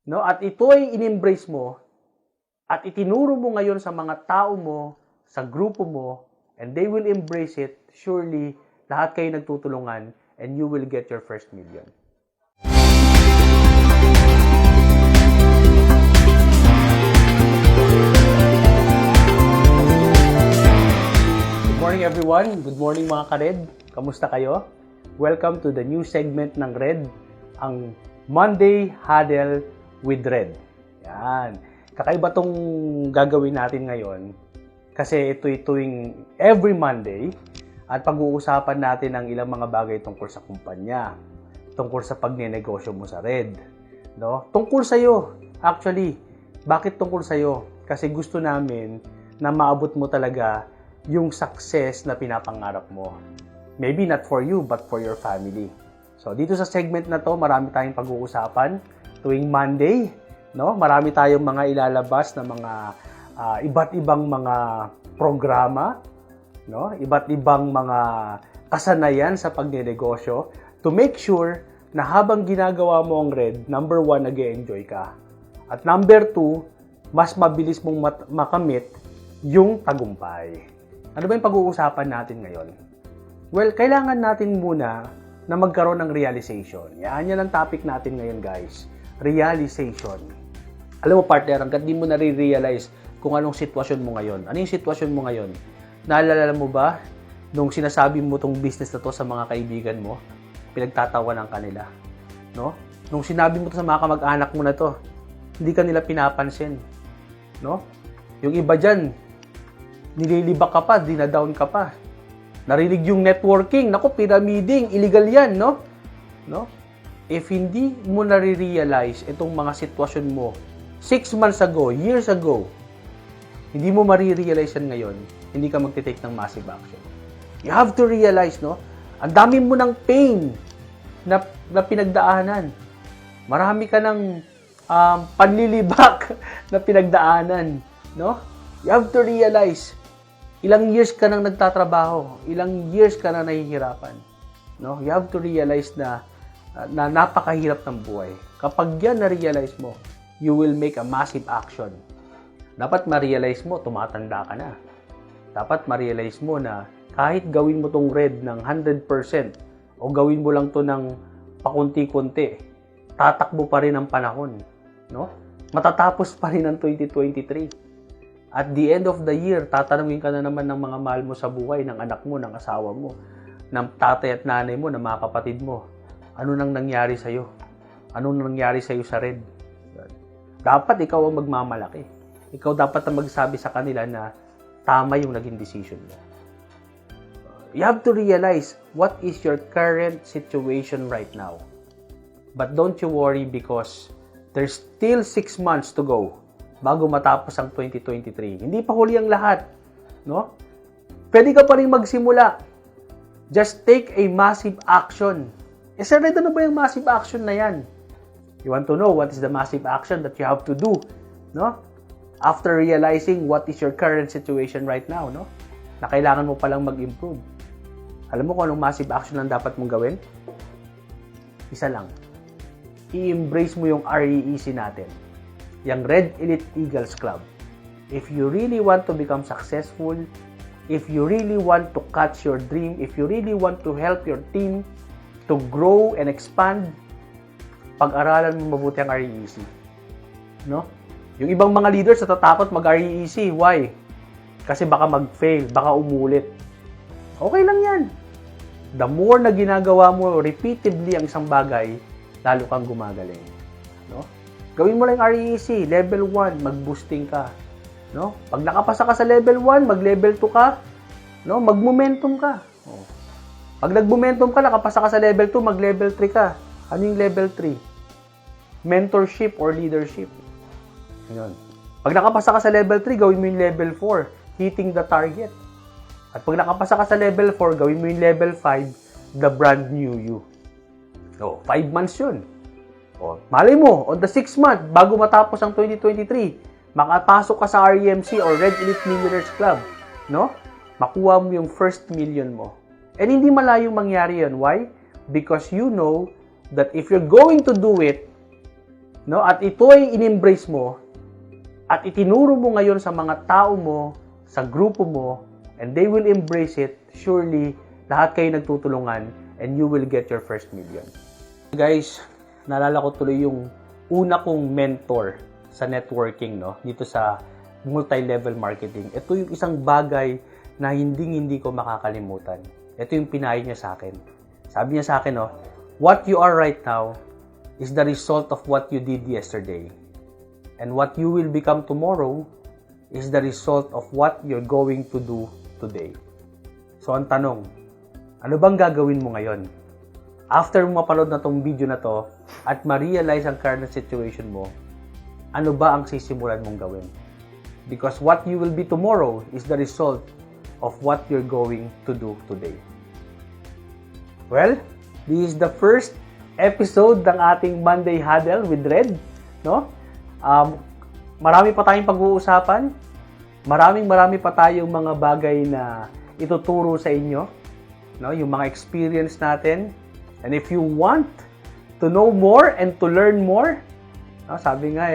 No? At ito ay in-embrace mo at itinuro mo ngayon sa mga tao mo, sa grupo mo, and they will embrace it. Surely, lahat kayo nagtutulungan and you will get your first million. Good morning everyone. Good morning mga ka-Red. Kamusta kayo? Welcome to the new segment ng Red, ang Monday Huddle with Red. Yan. Kakaiba tong gagawin natin ngayon kasi ito'y tuwing every Monday at pag-uusapan natin ang ilang mga bagay tungkol sa kumpanya, tungkol sa pagnenegosyo mo sa Red. No? Tungkol sa'yo. Actually, bakit tungkol sa'yo? Kasi gusto namin na maabot mo talaga yung success na pinapangarap mo. Maybe not for you, but for your family. So, dito sa segment na to, marami tayong pag-uusapan tuwing Monday. No? Marami tayong mga ilalabas na mga iba't ibang mga programa, no? Iba't ibang mga kasanayan sa pagnenegosyo to make sure na habang ginagawa mo ang Red, number 1, nag-e-enjoy ka. At number 2, mas mabilis mong makamit yung tagumpay. Ano ba yung pag-uusapan natin ngayon? Well, kailangan natin muna na magkaroon ng realization. Yan ang topic natin ngayon, guys. Realization. Alam mo, partner, hanggat di mo nare-realize kung anong sitwasyon mo ngayon. Ano yung sitwasyon mo ngayon? Naalala mo ba nung sinasabi mo tong business na to sa mga kaibigan mo? Pinagtatawanan ka nila. No? Nung sinabi mo to sa mga kamag-anak mo na to, hindi ka nila pinapansin. No? Yung iba dyan, nililibak ka pa, dinadown ka pa. Narinig yung networking, naku, pyramiding, illegal yan, no? No? If hindi mo nare-realize itong mga sitwasyon mo 6 months ago, years ago, hindi mo marirealize yan ngayon, hindi ka magte-take ng massive action. You have to realize, no? Ang dami mo ng pain na pinagdaanan. Marami ka ng panlilibak na pinagdaanan, no? You have to realize, ilang years ka nang nagtatrabaho, ilang years ka na nahihirapan. No? You have to realize na napakahirap ng buhay. Kapag yan na-realize mo, you will make a massive action. Dapat ma-realize mo, tumatanda ka na. Dapat ma-realize mo na kahit gawin mo tong Red ng 100% o gawin mo lang to ng pakunti-kunti, tatakbo pa rin ang panahon. No? Matatapos pa rin ang 2023. At the end of the year, tatanungin ka na naman ng mga mahal mo sa buhay, ng anak mo, ng asawa mo, ng tatay at nanay mo, ng mga kapatid mo. Ano nang nangyari sa'yo? Ano nang nangyari sa'yo sa Red? Dapat ikaw ang magmamalaki. Ikaw dapat ang magsabi sa kanila na tama yung naging decision mo. You have to realize what is your current situation right now. But don't you worry because there's still 6 months to go bago matapos ang 2023. Hindi pa huli ang lahat, no? Pwede ka pa rin magsimula. Just take a massive action. Eh, sir, ano ba yung massive action na yan? You want to know what is the massive action that you have to do, no? After realizing what is your current situation right now, no? Na kailangan mo palang mag-improve. Alam mo kung anong massive action ang dapat mong gawin? Isa lang. I-embrace mo yung REEC natin. Yung Red Elite Eagles Club. If you really want to become successful, if you really want to catch your dream, if you really want to help your team to grow and expand, pag-aralan mo mabuti ang REEC. No? Yung ibang mga leaders natatakot mag-REEC. Why? Kasi baka mag-fail, baka umulit. Okay lang yan. The more na ginagawa mo repeatedly ang isang bagay, lalo kang gumagaling. No? Gawin mo lang REEC, level 1, mag-boosting ka. No? Pag nakapasa ka sa level 1, mag-level 2 ka, no? Mag-momentum ka. Oh. Pag nag-momentum ka, nakapasa ka sa level 2, mag-level 3 ka. Ano yung level 3? Mentorship or leadership. Yun. Pag nakapasa ka sa level 3, gawin mo yung level 4, hitting the target. At pag nakapasa ka sa level 4, gawin mo yung level 5, the brand new you. So, 5 months yun. O, malay mo, on the 6th month, bago matapos ang 2023, makapasok ka sa REMC or Red Elite Millionaires Club, no? Makuha mo yung first million mo. And hindi malayong mangyari yun. Why? Because you know that if you're going to do it, No? At ito ay in-embrace mo at itinuro mo ngayon sa mga tao mo, sa grupo mo, and they will embrace it. Surely, lahat kayo nagtutulungan and you will get your first million. Guys, naalala ko tuloy yung una kong mentor sa networking, no? Dito sa multi-level marketing. Ito yung isang bagay na hindi ko makakalimutan. Ito yung pinayo niya sa akin. Sabi niya sa akin, no, what you are right now is the result of what you did yesterday. And what you will become tomorrow is the result of what you're going to do today. So, ang tanong, ano bang gagawin mo ngayon? After mo mapanood na tong video na to at ma-realize ang current situation mo, ano ba ang sisimulan mong gawin? Because what you will be tomorrow is the result of what you're going to do today. Well, this is the first episode ng ating Monday Huddle with Red, no? Marami pa tayong pag-uusapan. Marami pa tayong mga bagay na ituturo sa inyo, no? Yung mga experience natin. And if you want to know more and to learn more, no? Sabi nga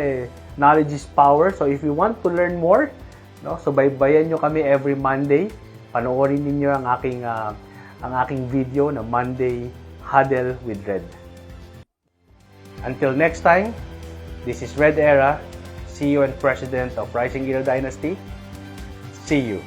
knowledge is power. So if you want to learn more, no? So baybayan nyo kami every Monday. Panoorin niyo ang aking video na Monday Huddle with Red. Until next time, this is Red Era, CEO and President of Rising Eagle Dynasty. See you.